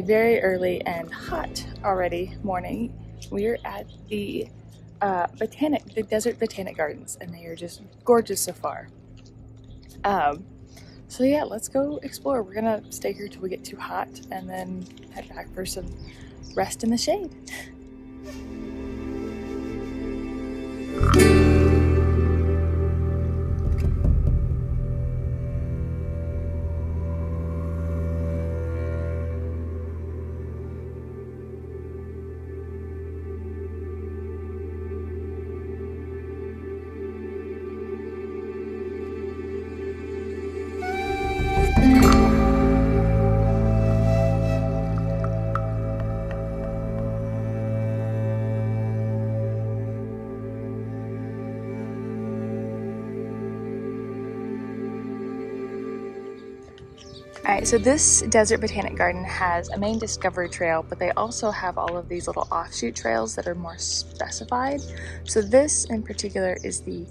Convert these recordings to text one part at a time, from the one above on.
very early and hot already morning. We're at the Desert Botanic Gardens, and they are just gorgeous so far. So yeah, let's go explore. We're gonna stay here till we get too hot, and then head back for some rest in the shade. Alright, so this Desert Botanic Garden has a main discovery trail, but they also have all of these little offshoot trails that are more specified. So this in particular is the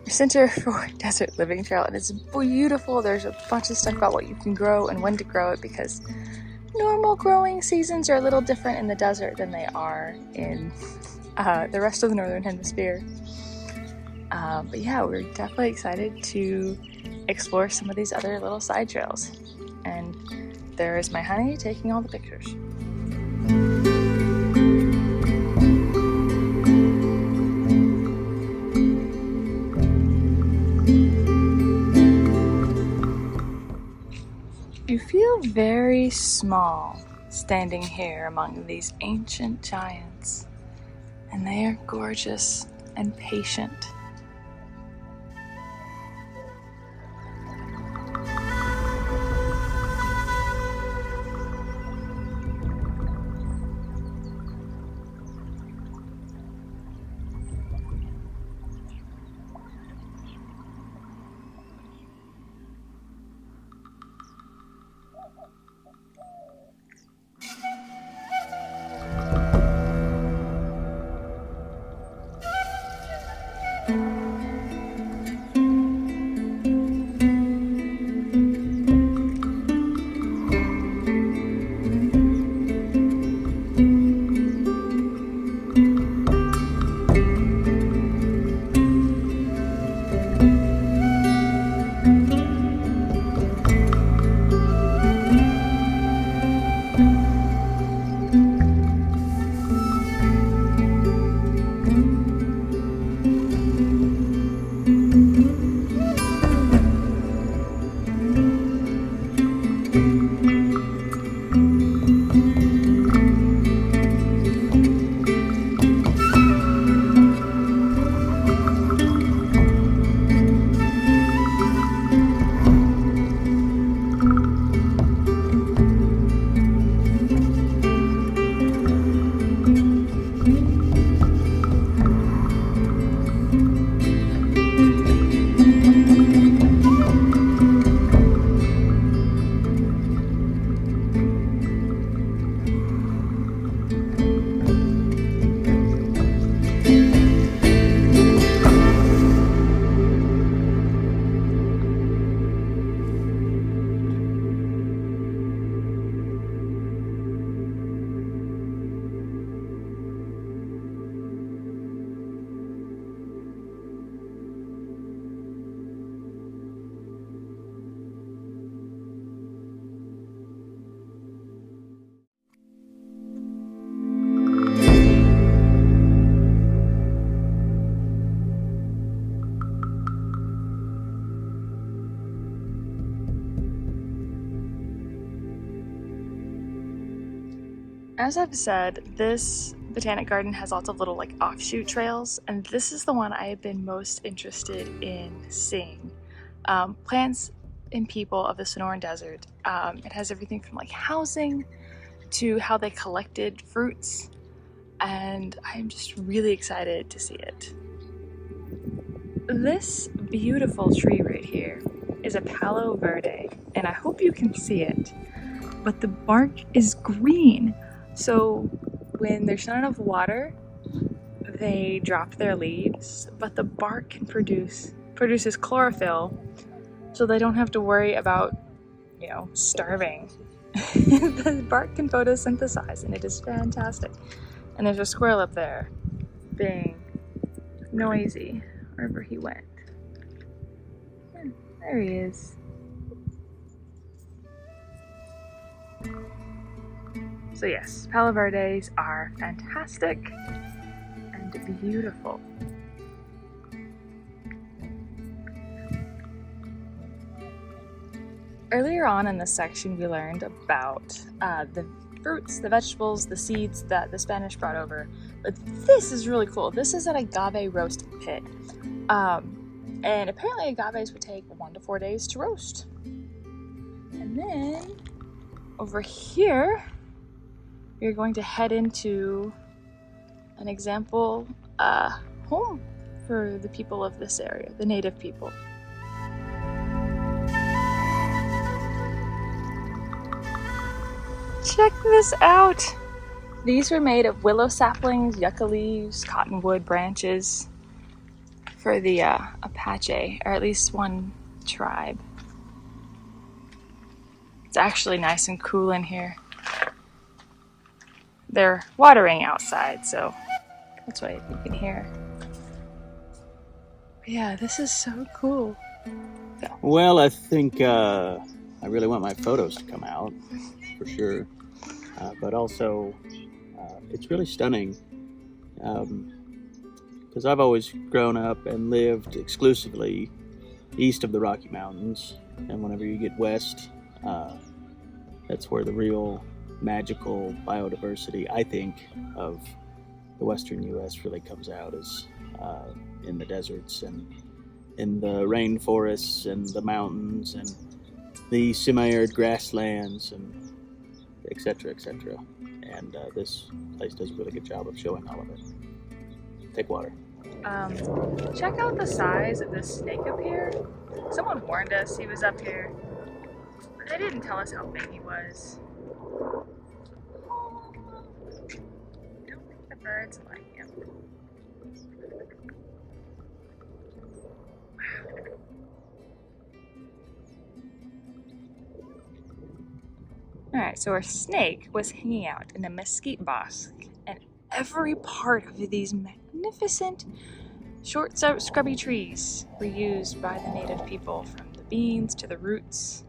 Center for Desert Living Trail, and it's beautiful. There's a bunch of stuff about what you can grow and when to grow it, because normal growing seasons are a little different in the desert than they are in the rest of the Northern Hemisphere. But yeah, we're definitely excited to explore some of these other little side trails. And there is my honey taking all the pictures. You feel very small standing here among these ancient giants, and they are gorgeous and patient. As I've said, this botanic garden has lots of little like offshoot trails, and this is the one I have been most interested in seeing. Plants and people of the Sonoran Desert. It has everything from like housing to how they collected fruits, and I'm just really excited to see it. This beautiful tree right here is a Palo Verde, and I hope you can see it, but the bark is green. So when there's not enough water, they drop their leaves, but the bark can produces chlorophyll, so they don't have to worry about, starving. The bark can photosynthesize, and it is fantastic. And there's a squirrel up there being noisy wherever he went. There he is. So yes, Palo Verdes are fantastic and beautiful. Earlier on in this section, we learned about the fruits, the vegetables, the seeds that the Spanish brought over. But this is really cool. This is an agave roasting pit. And apparently agaves would take 1 to 4 days to roast. And then over here, we're going to head into an example home for the people of this area, the native people. Check this out! These were made of willow saplings, yucca leaves, cottonwood branches for the Apache, or at least one tribe. It's actually nice and cool in here. They're watering outside, so that's why you can hear. But yeah, this is so cool. Yeah. Well, I think I really want my photos to come out, for sure. But also, it's really stunning. Because I've always grown up and lived exclusively east of the Rocky Mountains. And whenever you get west, that's where the real magical biodiversity, I think, of the western U.S. really comes out, is in the deserts and in the rainforests and the mountains and the semi-arid grasslands and et cetera, et cetera. And this place does a really good job of showing all of it. Take water. Check out the size of this snake up here. Someone warned us he was up here, but they didn't tell us how big he was. I don't think the birds like him. Wow. Alright, so our snake was hanging out in a mesquite bosque, and every part of these magnificent short scrubby trees were used by the native people, from the beans to the roots.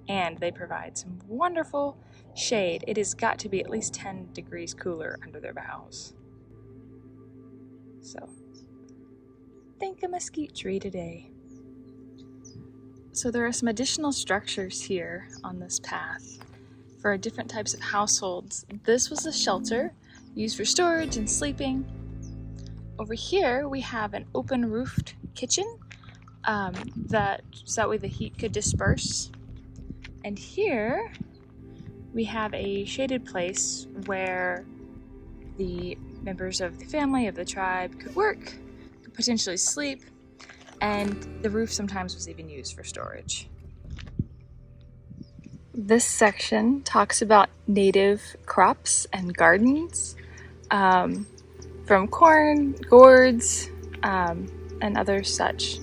And they provide some wonderful shade. It has got to be at least 10 degrees cooler under their boughs. So, thank a mesquite tree today. So there are some additional structures here on this path for different types of households. This was a shelter used for storage and sleeping. Over here we have an open roofed kitchen so that way the heat could disperse. And here we have a shaded place where the members of the family, of the tribe, could work, could potentially sleep, and the roof sometimes was even used for storage. This section talks about native crops and gardens, from corn, gourds, and other such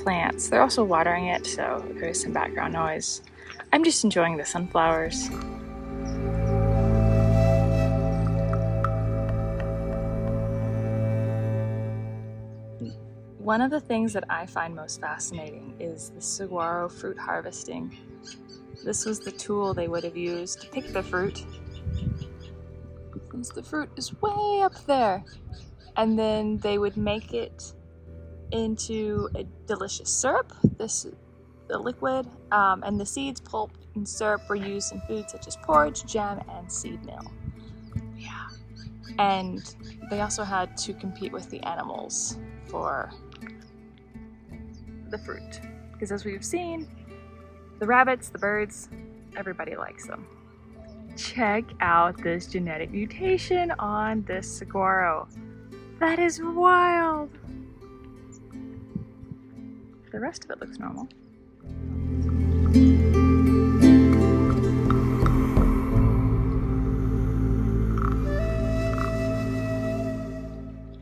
plants. They're also watering it, so there is some background noise. I'm just enjoying the sunflowers. One of the things that I find most fascinating is the saguaro fruit harvesting. This was the tool they would have used to pick the fruit, since the fruit is way up there. And then they would make it into a delicious syrup, the liquid, and the seeds, pulp, and syrup were used in foods such as porridge, jam, and seed meal. Yeah. And they also had to compete with the animals for the fruit, because as we've seen, the rabbits, the birds, everybody likes them. Check out this genetic mutation on this saguaro. That is wild. The rest of it looks normal.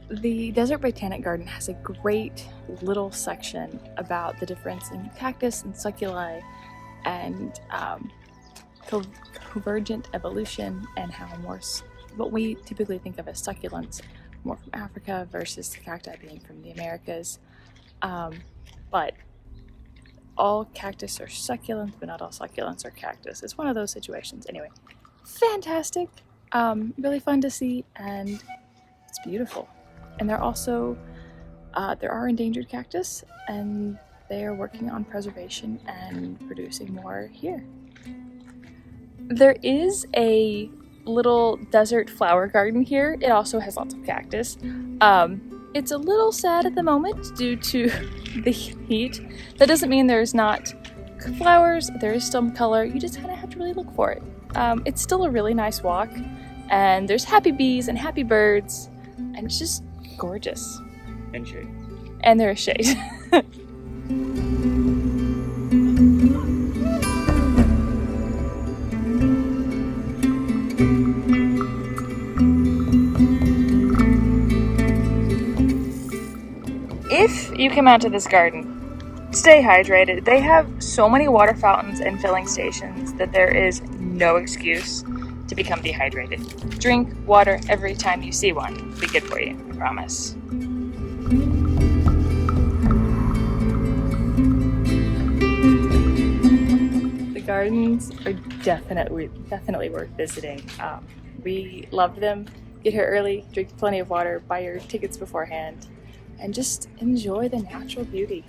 The Desert Botanic Garden has a great little section about the difference in cactus and succuli and convergent evolution, and how what we typically think of as succulents more from Africa versus the cacti being from the Americas. But all cactus are succulent, but not all succulents are cactus. It's one of those situations. Anyway, fantastic, really fun to see, and it's beautiful. And they're also, there are endangered cactus, and they are working on preservation and producing more here. There is a little desert flower garden here. It also has lots of cactus. It's a little sad at the moment due to the heat. That doesn't mean there's not flowers. There is some color. You just kind of have to really look for it. It's still a really nice walk, and there's happy bees and happy birds, and it's just gorgeous. And shade. And there is shade. If you come out to this garden, stay hydrated. They have so many water fountains and filling stations that there is no excuse to become dehydrated. Drink water every time you see one. It'll be good for you, I promise. The gardens are definitely worth visiting. We loved them. Get here early, drink plenty of water, buy your tickets beforehand, and just enjoy the natural beauty.